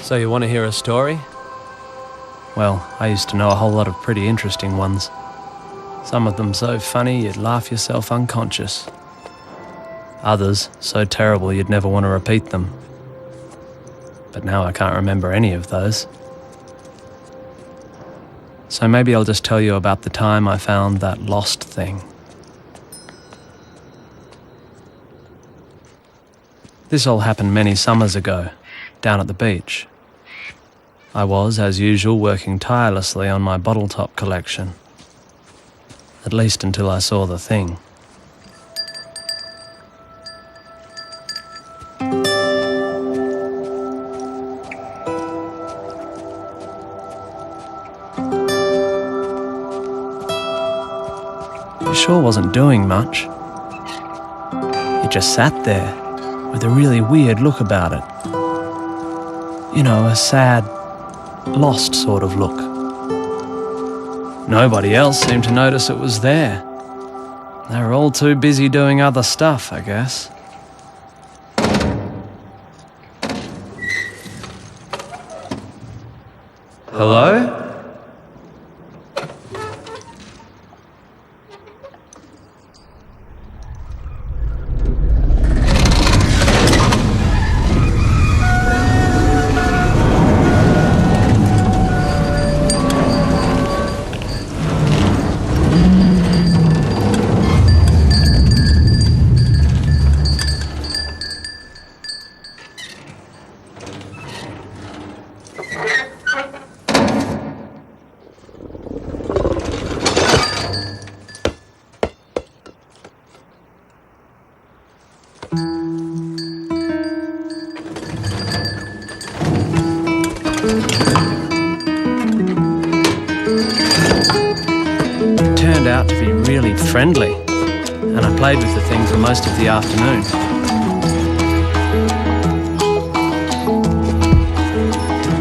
So you want to hear a story? Well, I used to know a whole lot of pretty interesting ones. Some of them so funny you'd laugh yourself unconscious. Others so terrible you'd never want to repeat them. But now I can't remember any of those. So maybe I'll just tell you about the time I found that lost thing. This all happened many summers ago, down at the beach. I was, as usual, working tirelessly on my bottle top collection. At least until I saw the thing. It sure wasn't doing much. It just sat there, with a really weird look about it. You know, a sad, lost sort of look. Nobody else seemed to notice it was there. They were all too busy doing other stuff, I guess. Hello? It turned out to be really friendly, and I played with the thing for most of the afternoon.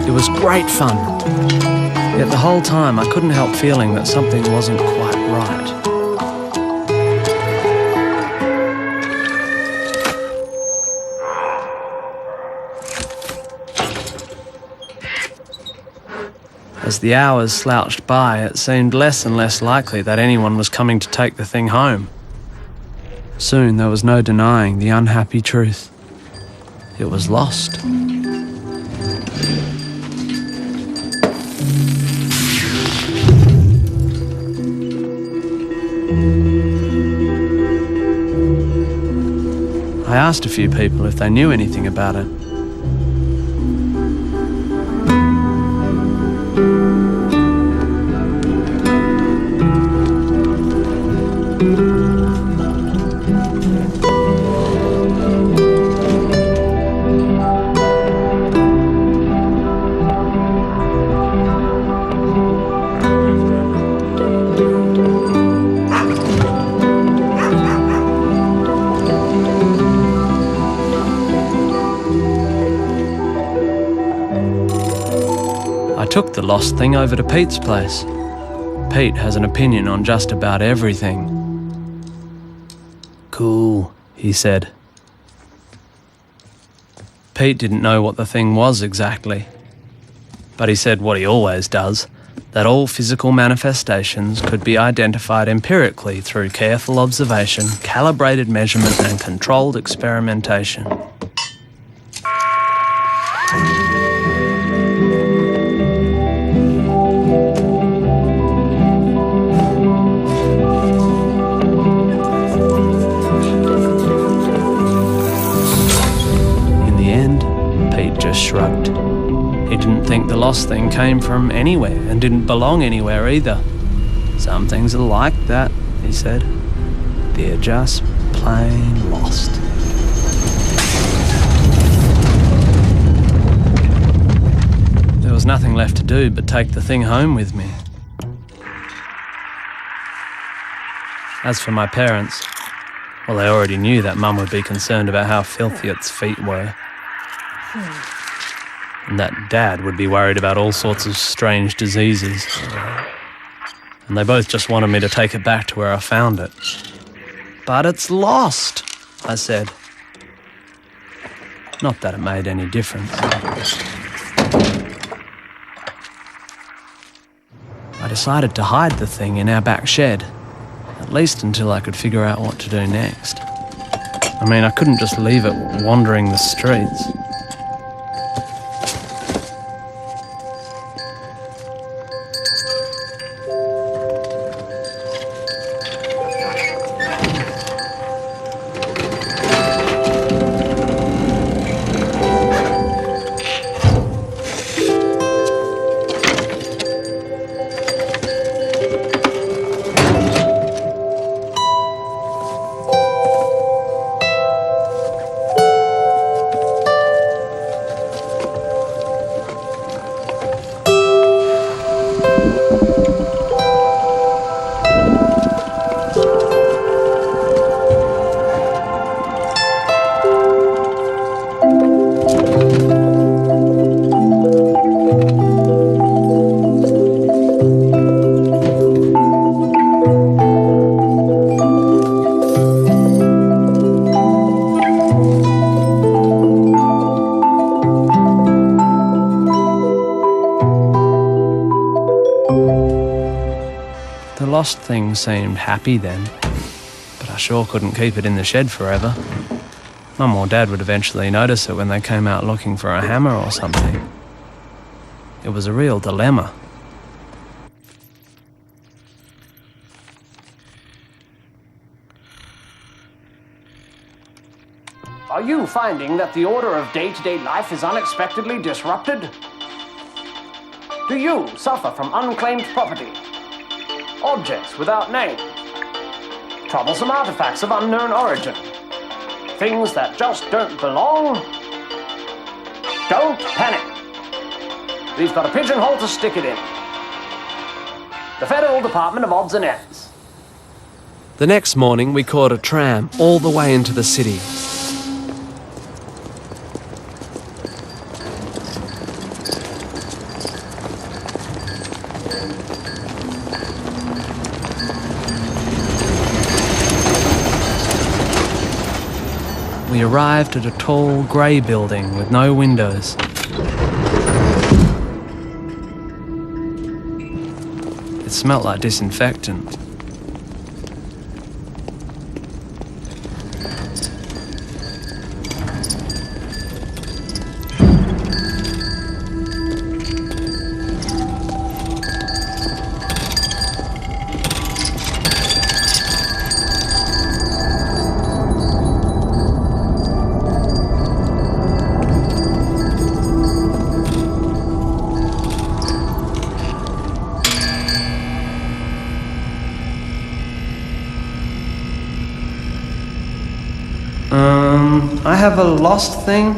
It was great fun, yet the whole time I couldn't help feeling that something wasn't quite right. As the hours slouched by, it seemed less and less likely that anyone was coming to take the thing home. Soon there was no denying the unhappy truth. It was lost. I asked a few people if they knew anything about it. I took the lost thing over to Pete's place. Pete has an opinion on just about everything. Cool, he said. Pete didn't know what the thing was exactly, but he said what he always does, that all physical manifestations could be identified empirically through careful observation, calibrated measurement, and controlled experimentation. Shrugged. He didn't think the lost thing came from anywhere and didn't belong anywhere either. Some things are like that, he said. They're just plain lost. There was nothing left to do but take the thing home with me. As for my parents, well, they already knew that Mum would be concerned about how filthy its feet were. And that Dad would be worried about all sorts of strange diseases. And they both just wanted me to take it back to where I found it. But it's lost, I said. Not that it made any difference. decided to hide the thing in our back shed, at least until I could figure out what to do next. I mean, I couldn't just leave it wandering the streets. The lost thing seemed happy then, but I sure couldn't keep it in the shed forever. Mum or Dad would eventually notice it when they came out looking for a hammer or something. It was a real dilemma. Are you finding that the order of day-to-day life is unexpectedly disrupted? Do you suffer from unclaimed property? Objects without name? Troublesome artifacts of unknown origin? Things that just don't belong? Don't panic. We've got a pigeonhole to stick it in. The Federal Department of Odds and Ends. The next morning, we caught a tram all the way into the city. We arrived at a tall, grey building with no windows. It smelt like disinfectant. I have a lost thing,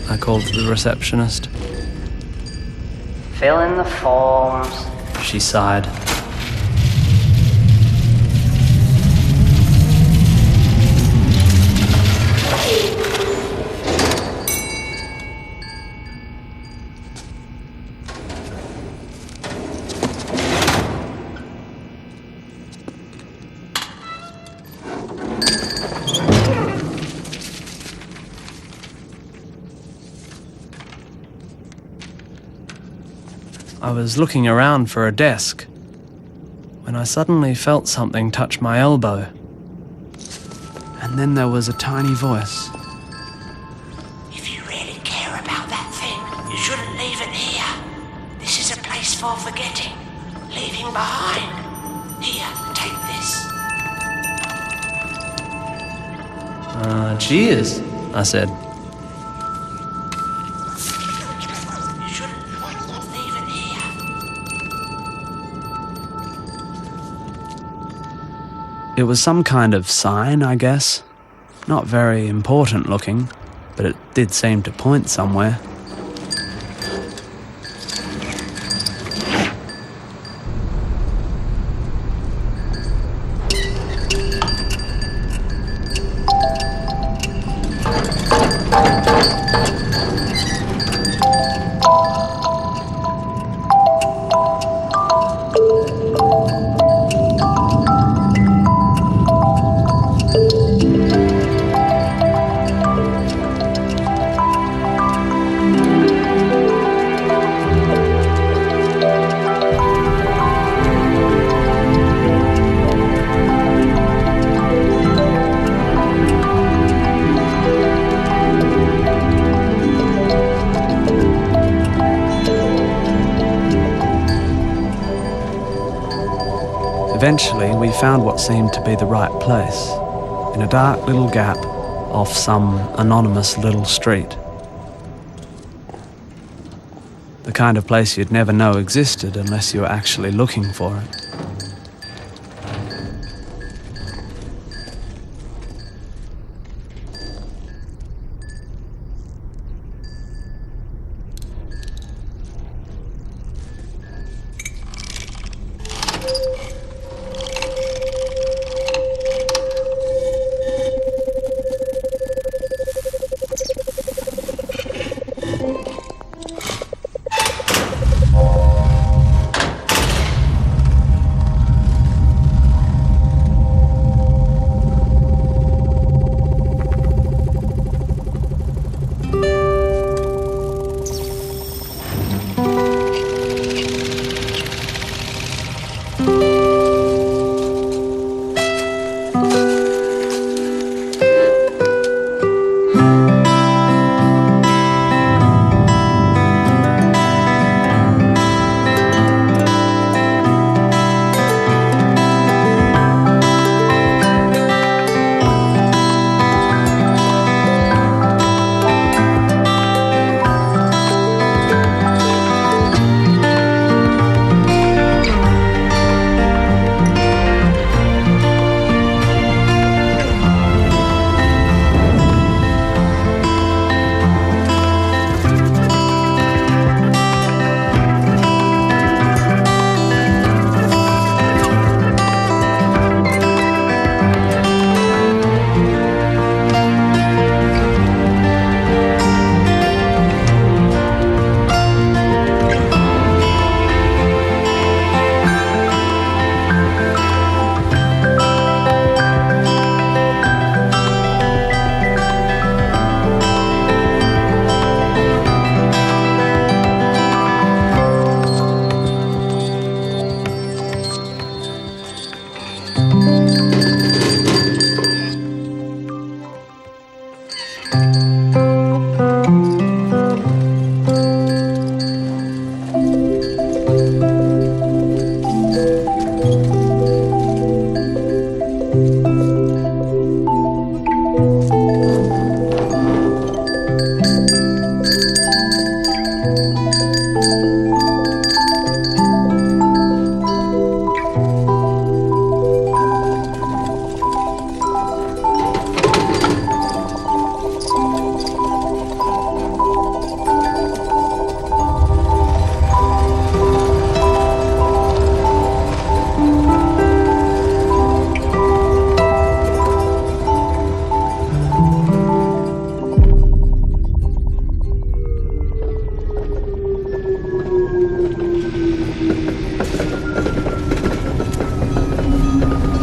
I called to the receptionist. Fill in the forms. She sighed. I was looking around for a desk when I suddenly felt something touch my elbow. And then there was a tiny voice. If you really care about that thing, you shouldn't leave it here. This is a place for forgetting, leaving behind. Here, take this. Cheers, I said. You shouldn't leave it here. It was some kind of sign, I guess. Not very important looking, but it did seem to point somewhere. Eventually, we found what seemed to be the right place, in a dark little gap off some anonymous little street. The kind of place you'd never know existed unless you were actually looking for it.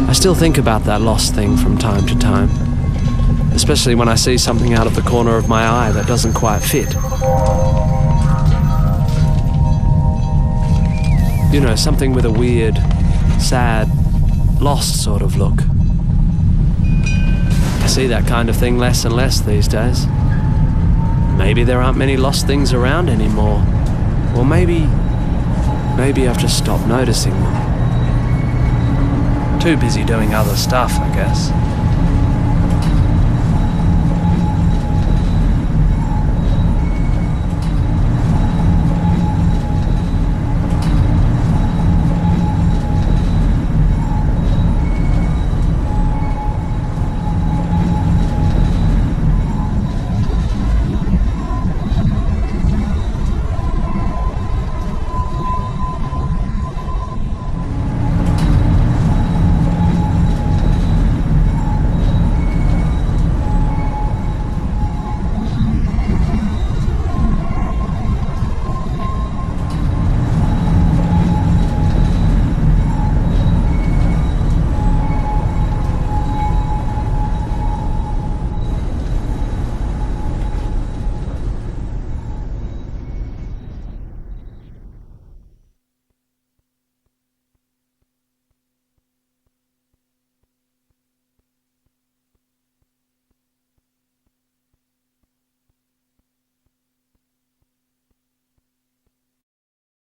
I still think about that lost thing from time to time, especially when I see something out of the corner of my eye that doesn't quite fit. You know, something with a weird, sad, lost sort of look. I see that kind of thing less and less these days. Maybe there aren't many lost things around anymore. Or maybe I've just stopped noticing them. Too busy doing other stuff, I guess.